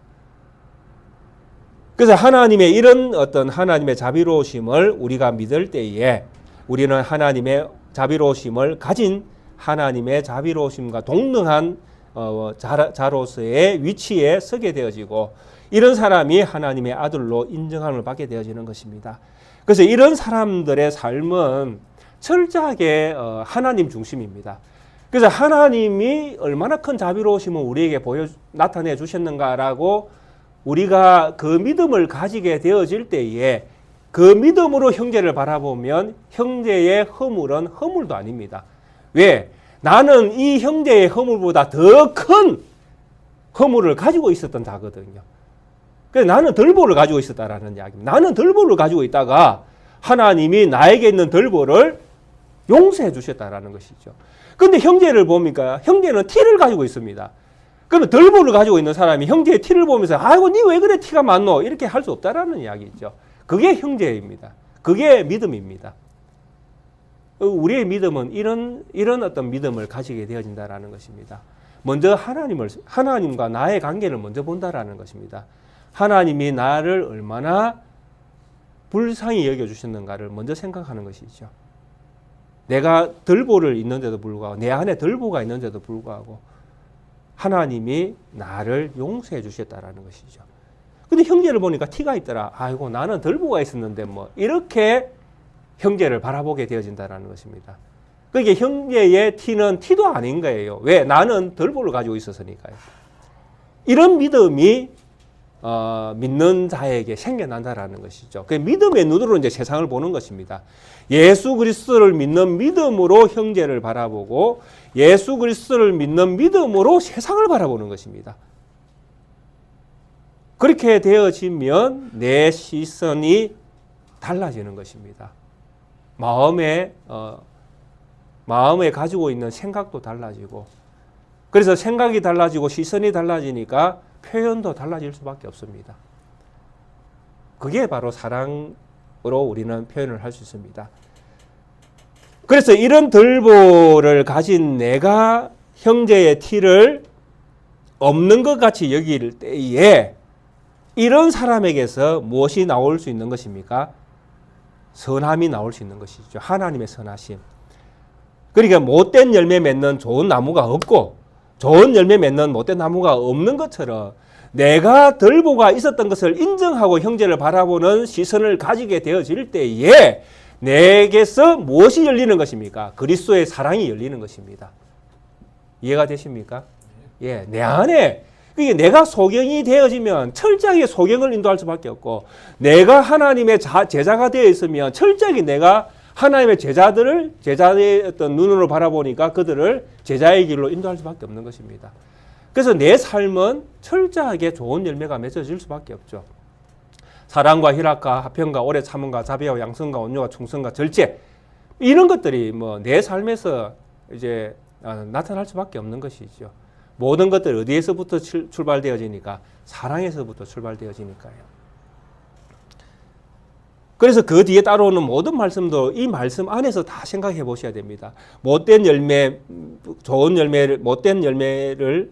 그래서 하나님의 이런 어떤 하나님의 자비로우심을 우리가 믿을 때에 우리는 하나님의 자비로우심을 가진 하나님의 자비로우심과 동등한 자로서의 위치에 서게 되어지고, 이런 사람이 하나님의 아들로 인정함을 받게 되어지는 것입니다. 그래서 이런 사람들의 삶은 철저하게 하나님 중심입니다. 그래서 하나님이 얼마나 큰 자비로우심을 우리에게 나타내 주셨는가라고 우리가 그 믿음을 가지게 되어질 때에 그 믿음으로 형제를 바라보면 형제의 허물은 허물도 아닙니다. 왜? 나는 이 형제의 허물보다 더 큰 허물을 가지고 있었던 자거든요. 그래서 나는 덜보를 가지고 있었다라는 이야기입니다. 나는 덜보를 가지고 있다가 하나님이 나에게 있는 덜보를 용서해 주셨다라는 것이죠. 그런데 형제를 보니까 형제는 티를 가지고 있습니다. 그러면 덜보를 가지고 있는 사람이 형제의 티를 보면서 아이고 니 왜 그래 티가 많노? 이렇게 할 수 없다라는 이야기죠. 그게 형제입니다. 그게 믿음입니다. 우리의 믿음은 이런 어떤 믿음을 가지게 되어진다라는 것입니다. 먼저 하나님과 나의 관계를 먼저 본다라는 것입니다. 하나님이 나를 얼마나 불쌍히 여겨주셨는가를 먼저 생각하는 것이죠. 내가 덜보를 있는데도 불구하고, 내 안에 덜보가 있는데도 불구하고 하나님이 나를 용서해 주셨다라는 것이죠. 근데 형제를 보니까 티가 있더라. 아이고 나는 덜보가 있었는데 뭐, 이렇게 형제를 바라보게 되어진다는 것입니다. 그게 형제의 티는 티도 아닌 거예요. 왜? 나는 덜보를 가지고 있었으니까요. 이런 믿음이 믿는 자에게 생겨난다라는 것이죠. 그 믿음의 눈으로 이제 세상을 보는 것입니다. 예수 그리스도를 믿는 믿음으로 형제를 바라보고 예수 그리스도를 믿는 믿음으로 세상을 바라보는 것입니다. 그렇게 되어지면 내 시선이 달라지는 것입니다. 마음에 가지고 있는 생각도 달라지고, 그래서 생각이 달라지고 시선이 달라지니까 표현도 달라질 수밖에 없습니다. 그게 바로 사랑으로 우리는 표현을 할 수 있습니다. 그래서 이런 덜보를 가진 내가 형제의 티를 없는 것 같이 여길 때에 이런 사람에게서 무엇이 나올 수 있는 것입니까? 선함이 나올 수 있는 것이죠. 하나님의 선하심. 그러니까 못된 열매 맺는 좋은 나무가 없고 좋은 열매 맺는 못된 나무가 없는 것처럼 내가 덜보가 있었던 것을 인정하고 형제를 바라보는 시선을 가지게 되어질 때에 내게서 무엇이 열리는 것입니까? 그리스도의 사랑이 열리는 것입니다. 이해가 되십니까? 예, 내 안에 그게 내가 소경이 되어지면 철저하게 소경을 인도할 수밖에 없고, 내가 하나님의 제자가 되어 있으면 철저하게 내가 하나님의 제자의 어떤 눈으로 바라보니까 그들을 제자의 길로 인도할 수밖에 없는 것입니다. 그래서 내 삶은 철저하게 좋은 열매가 맺어질 수밖에 없죠. 사랑과 희락과 화평과 오래 참음과 자비와 양선과 온유와 충성과 절제, 이런 것들이 뭐 내 삶에서 이제 나타날 수밖에 없는 것이죠. 모든 것들 어디에서부터 출발되어지니까? 사랑에서부터 출발되어지니까요. 그래서 그 뒤에 따라오는 모든 말씀도 이 말씀 안에서 다 생각해 보셔야 됩니다. 못된 열매, 좋은 열매를, 못된 열매를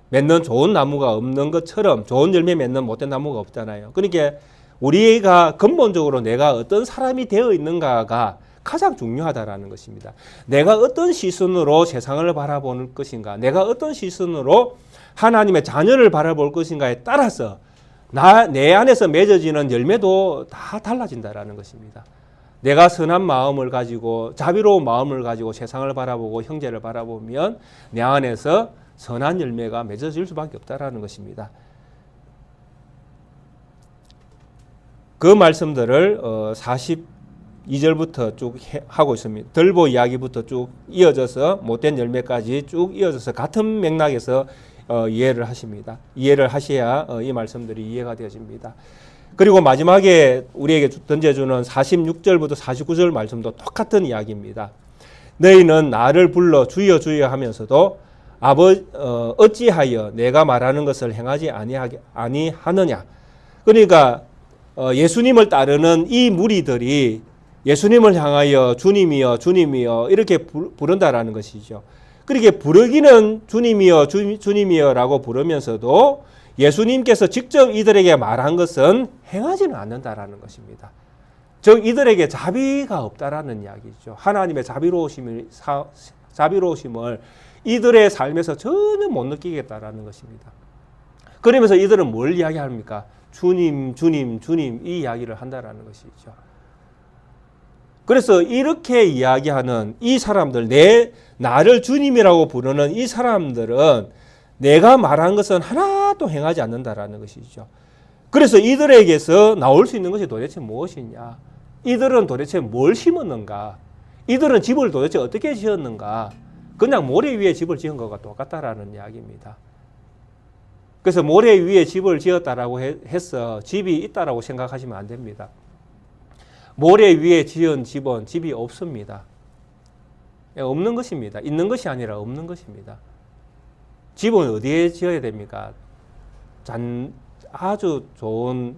맺는 좋은 나무가 없는 것처럼 좋은 열매 맺는 못된 나무가 없잖아요. 그러니까 우리가 근본적으로 내가 어떤 사람이 되어 있는가가 가장 중요하다라는 것입니다. 내가 어떤 시선으로 세상을 바라보는 것인가, 내가 어떤 시선으로 하나님의 자녀를 바라볼 것인가에 따라서 내 안에서 맺어지는 열매도 다 달라진다라는 것입니다. 내가 선한 마음을 가지고 자비로운 마음을 가지고 세상을 바라보고 형제를 바라보면 내 안에서 선한 열매가 맺어질 수밖에 없다라는 것입니다. 그 말씀들을 42절부터 쭉 하고 있습니다. 들보 이야기부터 쭉 이어져서 못된 열매까지 쭉 이어져서 같은 맥락에서 이해를 하십니다. 이해를 하셔야 이 말씀들이 이해가 되어집니다. 그리고 마지막에 우리에게 던져주는 46절부터 49절 말씀도 똑같은 이야기입니다. 너희는 나를 불러 주여 주여 하면서도 어찌하여 내가 말하는 것을 행하지 아니하느냐. 그러니까 예수님을 따르는 이 무리들이 예수님을 향하여 주님이여 주님이여 이렇게 부른다라는 것이죠. 그렇게 부르기는 주님이여 주님이여라고 부르면서도 예수님께서 직접 이들에게 말한 것은 행하지는 않는다라는 것입니다. 즉 이들에게 자비가 없다라는 이야기죠. 하나님의 자비로우심을 이들의 삶에서 전혀 못 느끼겠다라는 것입니다. 그러면서 이들은 뭘 이야기합니까? 주님, 주님, 주님 이 이야기를 한다라는 것이죠. 그래서 이렇게 이야기하는 이 사람들, 나를 주님이라고 부르는 이 사람들은 내가 말한 것은 하나도 행하지 않는다라는 것이죠. 그래서 이들에게서 나올 수 있는 것이 도대체 무엇이냐? 이들은 도대체 뭘 심었는가? 이들은 집을 도대체 어떻게 지었는가? 그냥 모래 위에 집을 지은 것과 똑같다라는 이야기입니다. 그래서 모래 위에 집을 지었다라고 해서 집이 있다라고 생각하시면 안 됩니다. 모래 위에 지은 집은 집이 없습니다. 없는 것입니다. 있는 것이 아니라 없는 것입니다. 집은 어디에 지어야 됩니까? 아주 좋은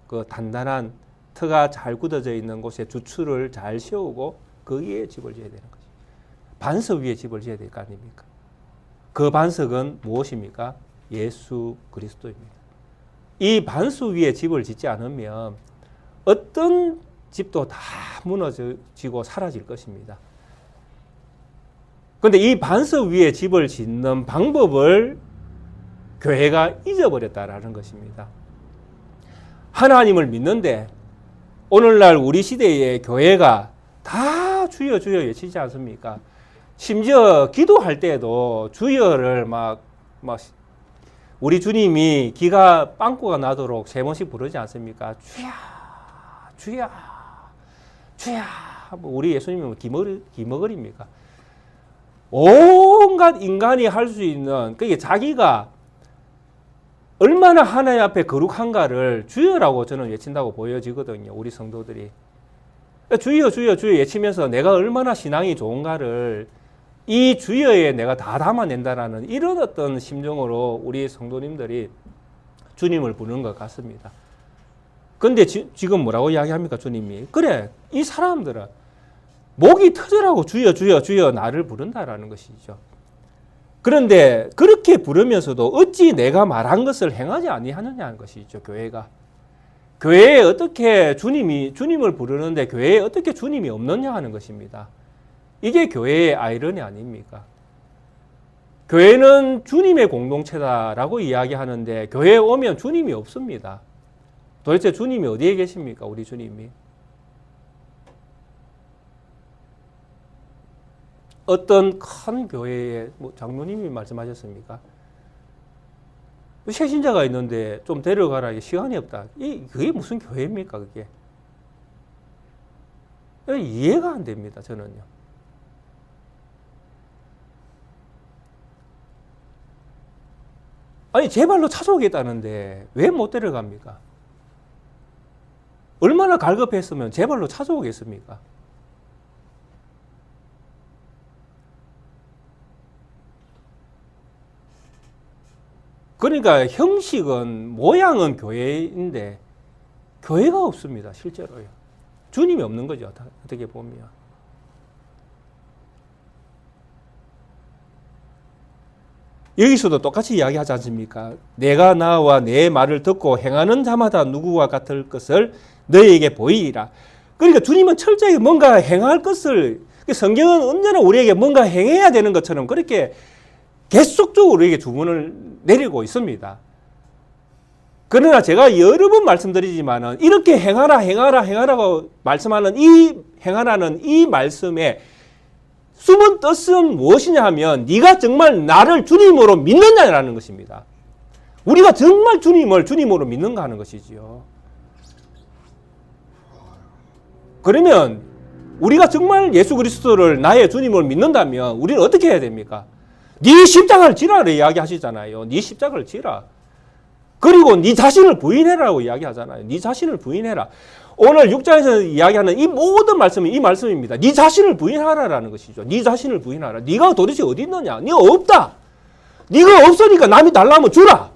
그 단단한 터가 잘 굳어져 있는 곳에 주추를 잘 세우고 거기에 집을 지어야 되는 거죠. 반석 위에 집을 지어야 될 거 아닙니까? 그 반석은 무엇입니까? 예수 그리스도입니다. 이 반석 위에 집을 짓지 않으면 어떤 집도 다 무너지고 사라질 것입니다. 그런데 이 반석 위에 집을 짓는 방법을 교회가 잊어버렸다라는 것입니다. 하나님을 믿는데 오늘날 우리 시대의 교회가 다 주여 주여 외치지 않습니까? 심지어 기도할 때도 주여를 막 우리 주님이 기가 빵꾸가 나도록 3번씩 부르지 않습니까? 주야 주야 주야. 우리 예수님은 기머거리입니까? 온갖 인간이 할 수 있는, 그게 자기가 얼마나 하나님 앞에 거룩한가를 주여라고 저는 외친다고 보여지거든요. 우리 성도들이. 주여 주여 주여 외치면서 내가 얼마나 신앙이 좋은가를 이 주여에 내가 다 담아낸다라는 이런 어떤 심정으로 우리 성도님들이 주님을 부르는 것 같습니다. 근데 지금 뭐라고 이야기합니까? 주님이. 그래, 이 사람들은 목이 터져라고 주여 주여 주여 나를 부른다라는 것이죠. 그런데 그렇게 부르면서도 어찌 내가 말한 것을 행하지 아니하느냐는 것이죠. 교회가. 교회에 어떻게 주님을 부르는데 교회에 어떻게 주님이 없느냐 하는 것입니다. 이게 교회의 아이러니 아닙니까? 교회는 주님의 공동체다라고 이야기하는데 교회에 오면 주님이 없습니다. 도대체 주님이 어디에 계십니까? 우리 주님이. 어떤 큰 교회에 장로님이 말씀하셨습니까? 새신자가 있는데 좀 데려가라. 시간이 없다. 그게 무슨 교회입니까? 그게. 이해가 안 됩니다. 저는요. 아니 제 발로 찾아오겠다는데 왜 못 데려갑니까? 얼마나 갈급했으면 제 발로 찾아오겠습니까? 그러니까 형식은 모양은 교회인데 교회가 없습니다. 실제로요. 주님이 없는 거죠. 어떻게 보면. 여기서도 똑같이 이야기하지 않습니까? 내가 나와 내 말을 듣고 행하는 자마다 누구와 같을 것을 너희에게 보이리라. 그러니까 주님은 철저히 뭔가 행할 것을, 성경은 언제나 우리에게 뭔가 행해야 되는 것처럼 그렇게 계속적으로 우리에게 주문을 내리고 있습니다. 그러나 제가 여러 번 말씀드리지만은 이렇게 행하라고 말씀하는 이 행하라는 이 말씀에 숨은 뜻은 무엇이냐 하면 네가 정말 나를 주님으로 믿느냐라는 것입니다. 우리가 정말 주님을 주님으로 믿는가 하는 것이지요. 그러면 우리가 정말 예수 그리스도를 나의 주님을 믿는다면 우리는 어떻게 해야 됩니까? 네 십자가를 지라를 이야기하시잖아요. 네 십자가를 지라. 그리고 네 자신을 부인해라고 이야기하잖아요. 네 자신을 부인해라. 오늘 6장에서 이야기하는 이 모든 말씀은 이 말씀입니다. 네 자신을 부인하라라는 것이죠. 네 자신을 부인하라. 네가 도대체 어디 있느냐? 네가 없다. 네가 없으니까 남이 달라면 주라.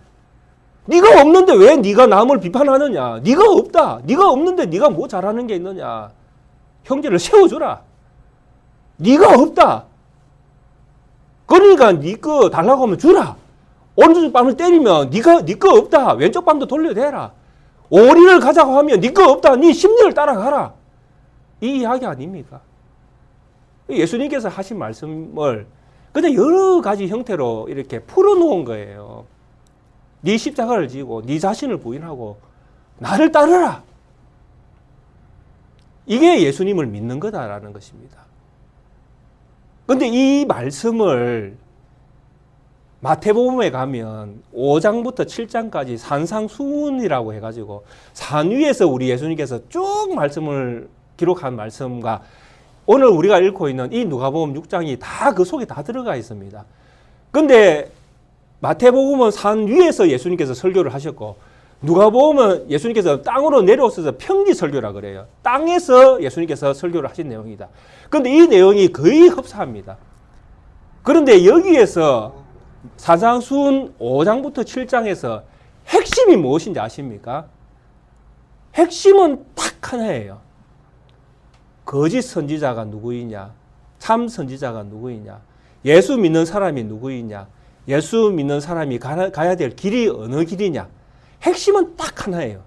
네가 없는데 왜 네가 남을 비판하느냐? 네가 없다. 네가 없는데 네가 뭐 잘하는 게 있느냐? 형제를 세워주라. 네가 없다. 그러니까 네 거 달라고 하면 주라. 오른쪽 뺨을 때리면 네 거 없다. 왼쪽 뺨도 돌려대라. 오리를 가자고 하면 네 거 없다. 네 심리를 따라가라. 이 이야기 아닙니까? 예수님께서 하신 말씀을 그냥 여러 가지 형태로 이렇게 풀어놓은 거예요. 네 십자가를 지고 네 자신을 부인하고 나를 따르라. 이게 예수님을 믿는 거다라는 것입니다. 그런데 이 말씀을 마태복음에 가면 5장부터 7장까지 산상수훈이라고 해가지고 산 위에서 우리 예수님께서 쭉 말씀을 기록한 말씀과 오늘 우리가 읽고 있는 이 누가복음 6장이 다 그 속에 다 들어가 있습니다. 그런데 마태복음은 산 위에서 예수님께서 설교를 하셨고 누가복음은 예수님께서 땅으로 내려오셔서 평지 설교라 그래요. 땅에서 예수님께서 설교를 하신 내용이다. 그런데 이 내용이 거의 흡사합니다. 그런데 여기에서 산상수훈 5장부터 7장에서 핵심이 무엇인지 아십니까? 핵심은 딱 하나예요. 거짓 선지자가 누구이냐? 참 선지자가 누구이냐? 예수 믿는 사람이 누구이냐? 예수 믿는 사람이 가야 될 길이 어느 길이냐? 핵심은 딱 하나예요.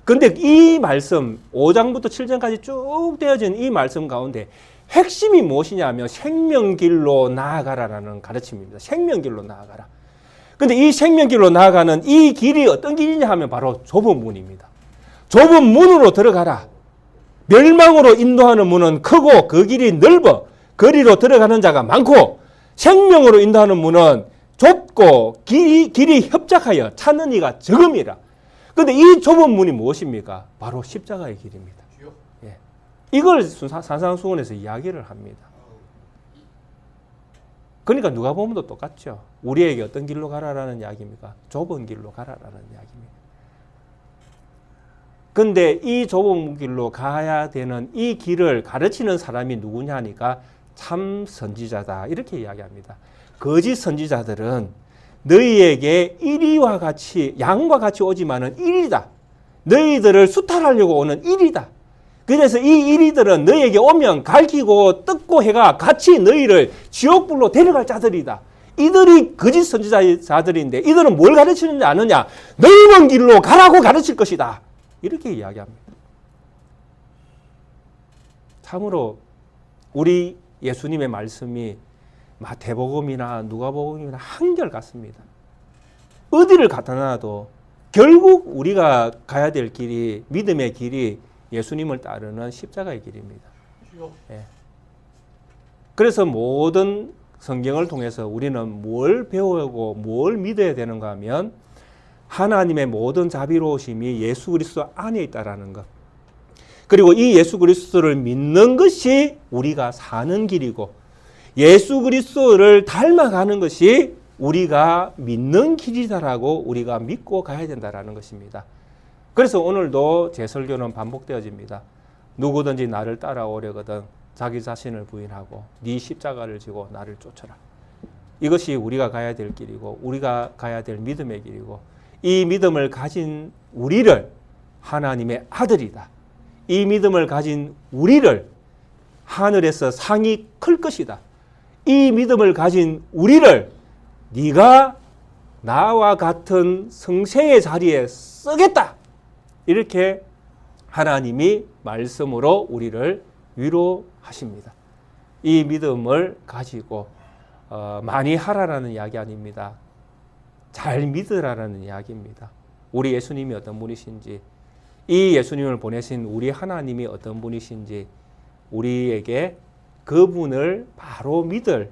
그런데 이 말씀 5장부터 7장까지 쭉 되어진 이 말씀 가운데 핵심이 무엇이냐 하면 생명길로 나아가라라는 가르침입니다. 생명길로 나아가라. 그런데 이 생명길로 나아가는 이 길이 어떤 길이냐 하면 바로 좁은 문입니다. 좁은 문으로 들어가라. 멸망으로 인도하는 문은 크고 그 길이 넓어 거리로 들어가는 자가 많고 생명으로 인도하는 문은 좁고 길이 협착하여 찾는 이가 적음이라. 그런데 이 좁은 문이 무엇입니까? 바로 십자가의 길입니다. 예. 이걸 산상수훈에서 이야기를 합니다. 그러니까 누가복음도 똑같죠. 우리에게 어떤 길로 가라라는 이야기입니까? 좁은 길로 가라라는 이야기입니다. 그런데 이 좁은 길로 가야 되는 이 길을 가르치는 사람이 누구냐 하니까 참 선지자다 이렇게 이야기합니다. 거짓 선지자들은 너희에게 이리와 같이 양과 같이 오지만은 이리다. 너희들을 수탈하려고 오는 이리다. 그래서 이 이리들은 너희에게 오면 갈기고 뜯고 해가 같이 너희를 지옥불로 데려갈 자들이다. 이들이 거짓 선지자들인데 이들은 뭘 가르치는지 아느냐? 넓은 길로 가라고 가르칠 것이다. 이렇게 이야기합니다. 참으로 우리 예수님의 말씀이 마태복음이나 누가복음이나 한결같습니다. 어디를 갖다 놔도 결국 우리가 가야 될 길이 믿음의 길이 예수님을 따르는 십자가의 길입니다. 예. 그래서 모든 성경을 통해서 우리는 뭘 배우고 뭘 믿어야 되는가 하면 하나님의 모든 자비로우심이 예수 그리스도 안에 있다라는 것. 그리고 이 예수 그리스도를 믿는 것이 우리가 사는 길이고 예수 그리스도를 닮아가는 것이 우리가 믿는 길이다라고 우리가 믿고 가야 된다라는 것입니다. 그래서 오늘도 제 설교는 반복되어집니다. 누구든지 나를 따라오려거든 자기 자신을 부인하고 네 십자가를 지고 나를 쫓아라. 이것이 우리가 가야 될 길이고 우리가 가야 될 믿음의 길이고 이 믿음을 가진 우리를 하나님의 아들이다. 이 믿음을 가진 우리를 하늘에서 상이 클 것이다. 이 믿음을 가진 우리를 네가 나와 같은 성생의 자리에 쓰겠다. 이렇게 하나님이 말씀으로 우리를 위로하십니다. 이 믿음을 가지고 많이 하라라는 이야기 아닙니다. 잘 믿으라라는 이야기입니다. 우리 예수님이 어떤 분이신지, 이 예수님을 보내신 우리 하나님이 어떤 분이신지 우리에게 그분을 바로 믿을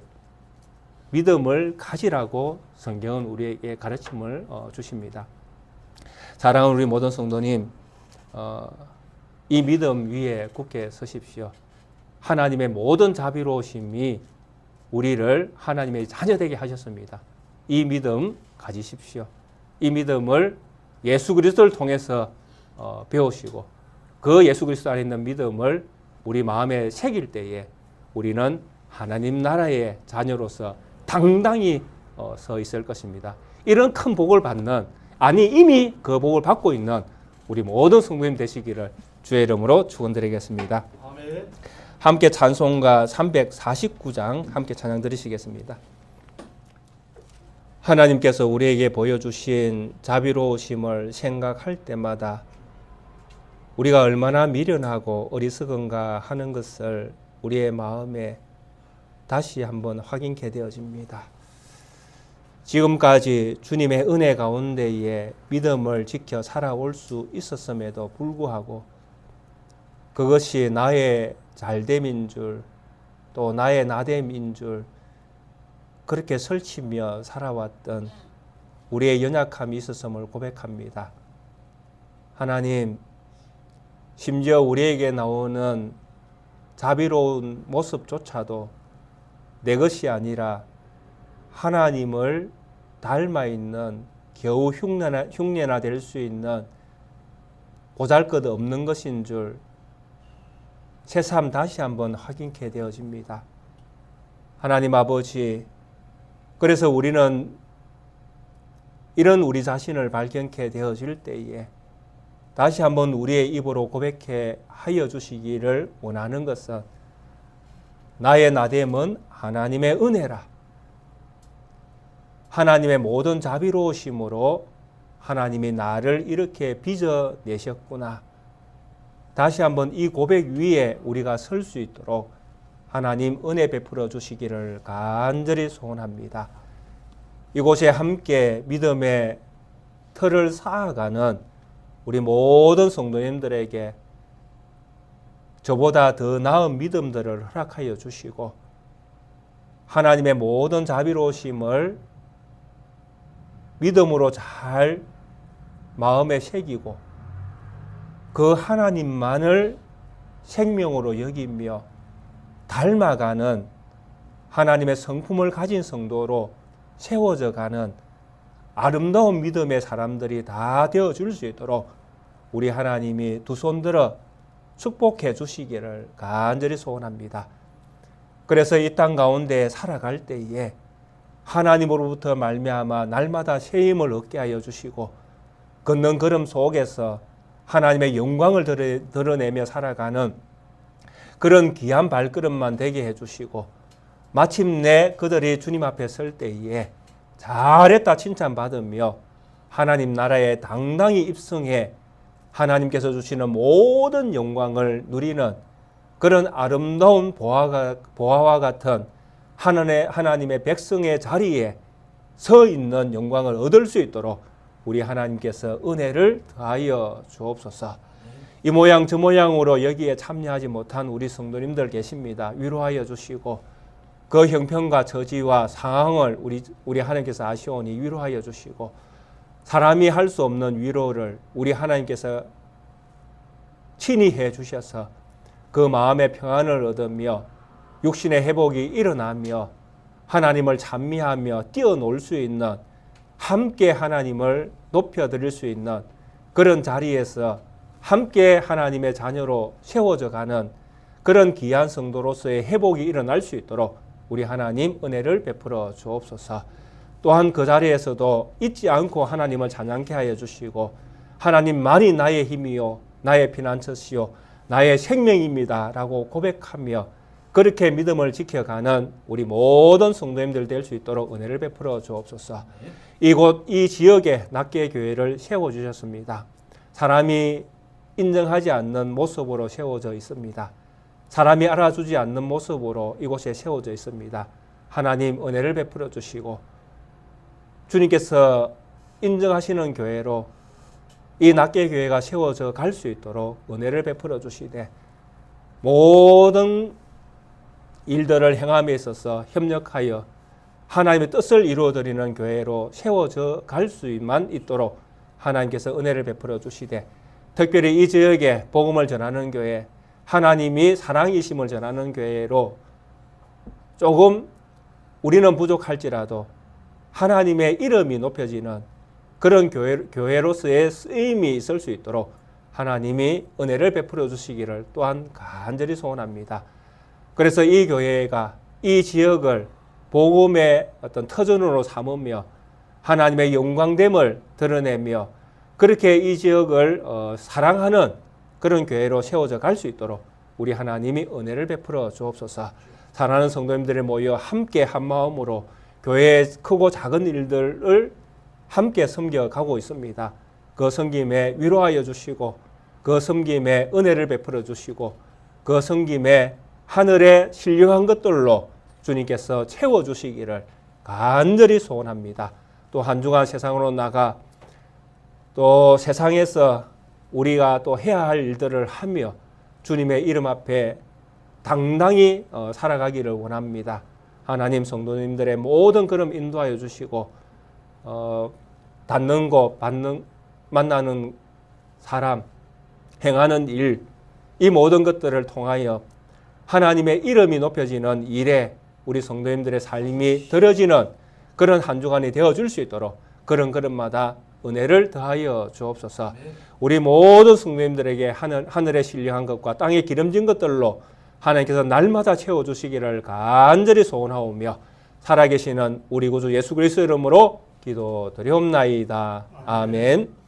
믿음을 가지라고 성경은 우리에게 가르침을 주십니다. 사랑하는 우리 모든 성도님, 이 믿음 위에 굳게 서십시오. 하나님의 모든 자비로우심이 우리를 하나님의 자녀되게 하셨습니다. 이 믿음 가지십시오. 이 믿음을 예수 그리스도를 통해서 배우시고 그 예수 그리스도 안에 있는 믿음을 우리 마음에 새길 때에 우리는 하나님 나라의 자녀로서 당당히 서 있을 것입니다. 이런 큰 복을 받는, 아니 이미 그 복을 받고 있는 우리 모든 성도님 되시기를 주의 이름으로 축원드리겠습니다. 아멘. 함께 찬송가 349장 함께 찬양 드리시겠습니다. 하나님께서 우리에게 보여주신 자비로우심을 생각할 때마다 우리가 얼마나 미련하고 어리석은가 하는 것을 우리의 마음에 다시 한번 확인케 되어집니다. 지금까지 주님의 은혜 가운데에 믿음을 지켜 살아올 수 있었음에도 불구하고 그것이 나의 잘됨인 줄, 또 나의 나됨인 줄 그렇게 설치며 살아왔던 우리의 연약함이 있었음을 고백합니다. 하나님, 심지어 우리에게 나오는 자비로운 모습조차도 내 것이 아니라 하나님을 닮아 있는, 겨우 흉내나 될 수 있는 보잘것없는 것인 줄 새삼 다시 한번 확인케 되어집니다. 하나님 아버지, 그래서 우리는 이런 우리 자신을 발견케 되어질 때에 다시 한번 우리의 입으로 고백해 하여 주시기를 원하는 것은 나의 나됨은 하나님의 은혜라. 하나님의 모든 자비로우심으로 하나님이 나를 이렇게 빚어내셨구나. 다시 한번 이 고백 위에 우리가 설 수 있도록 하나님 은혜 베풀어 주시기를 간절히 소원합니다. 이곳에 함께 믿음의 틀을 쌓아가는 우리 모든 성도님들에게 저보다 더 나은 믿음들을 허락하여 주시고 하나님의 모든 자비로우심을 믿음으로 잘 마음에 새기고 그 하나님만을 생명으로 여기며 닮아가는 하나님의 성품을 가진 성도로 세워져 가는 아름다운 믿음의 사람들이 다 되어줄 수 있도록 우리 하나님이 두 손 들어 축복해 주시기를 간절히 소원합니다. 그래서 이 땅 가운데 살아갈 때에 하나님으로부터 말미암아 날마다 새 힘을 얻게 하여 주시고 걷는 걸음 속에서 하나님의 영광을 드러내며 살아가는 그런 귀한 발걸음만 되게 해주시고 마침내 그들이 주님 앞에 설 때에 잘했다 칭찬받으며 하나님 나라에 당당히 입성해 하나님께서 주시는 모든 영광을 누리는 그런 아름다운 보화와 같은 하나님의 백성의 자리에 서 있는 영광을 얻을 수 있도록 우리 하나님께서 은혜를 더하여 주옵소서. 이 모양 저 모양으로 여기에 참여하지 못한 우리 성도님들 계십니다. 위로하여 주시고 그 형편과 처지와 상황을 우리 하나님께서 아시오니 위로하여 주시고 사람이 할 수 없는 위로를 우리 하나님께서 친히 해 주셔서 그 마음의 평안을 얻으며 육신의 회복이 일어나며 하나님을 찬미하며 뛰어놀 수 있는 함께 하나님을 높여드릴 수 있는 그런 자리에서 함께 하나님의 자녀로 세워져 가는 그런 귀한 성도로서의 회복이 일어날 수 있도록 우리 하나님 은혜를 베풀어 주옵소서. 또한 그 자리에서도 잊지 않고 하나님을 찬양케 하여 주시고 하나님만이 나의 힘이요 나의 피난처시요 나의 생명입니다 라고 고백하며 그렇게 믿음을 지켜가는 우리 모든 성도님들 될 수 있도록 은혜를 베풀어 주옵소서. 이곳 이 지역에 낱개 교회를 세워주셨습니다. 사람이 인정하지 않는 모습으로 세워져 있습니다. 사람이 알아주지 않는 모습으로 이곳에 세워져 있습니다. 하나님 은혜를 베풀어 주시고 주님께서 인정하시는 교회로 이 낱개 교회가 세워져 갈 수 있도록 은혜를 베풀어 주시되 모든 일들을 행함에 있어서 협력하여 하나님의 뜻을 이루어드리는 교회로 세워져 갈 수만 있도록 하나님께서 은혜를 베풀어 주시되 특별히 이 지역에 복음을 전하는 교회, 하나님이 사랑이심을 전하는 교회로 조금 우리는 부족할지라도 하나님의 이름이 높여지는 그런 교회로서의 쓰임이 있을 수 있도록 하나님이 은혜를 베풀어 주시기를 또한 간절히 소원합니다. 그래서 이 교회가 이 지역을 복음의 어떤 터전으로 삼으며 하나님의 영광됨을 드러내며 그렇게 이 지역을 사랑하는 그런 교회로 세워져 갈 수 있도록 우리 하나님이 은혜를 베풀어 주옵소서. 사랑하는 성도님들이 모여 함께 한 마음으로 교회의 크고 작은 일들을 함께 섬겨가고 있습니다. 그 섬김에 위로하여 주시고 그 섬김에 은혜를 베풀어 주시고 그 섬김에 하늘에 신령한 것들로 주님께서 채워주시기를 간절히 소원합니다. 또 한 주간 세상으로 나가 또 세상에서 우리가 또 해야 할 일들을 하며 주님의 이름 앞에 당당히 살아가기를 원합니다. 하나님 성도님들의 모든 걸음 인도하여 주시고 닿는 곳, 만나는 사람, 행하는 일, 이 모든 것들을 통하여 하나님의 이름이 높여지는 일에 우리 성도님들의 삶이 드려지는 그런 한 주간이 되어줄 수 있도록 그런 걸음마다 은혜를 더하여 주옵소서. 우리 모든 성도님들에게 하늘의 신령한 것과 땅에 기름진 것들로 하나님께서 날마다 채워주시기를 간절히 소원하오며 살아계시는 우리 구주 예수 그리스도 이름으로 기도드리옵나이다. 아멘.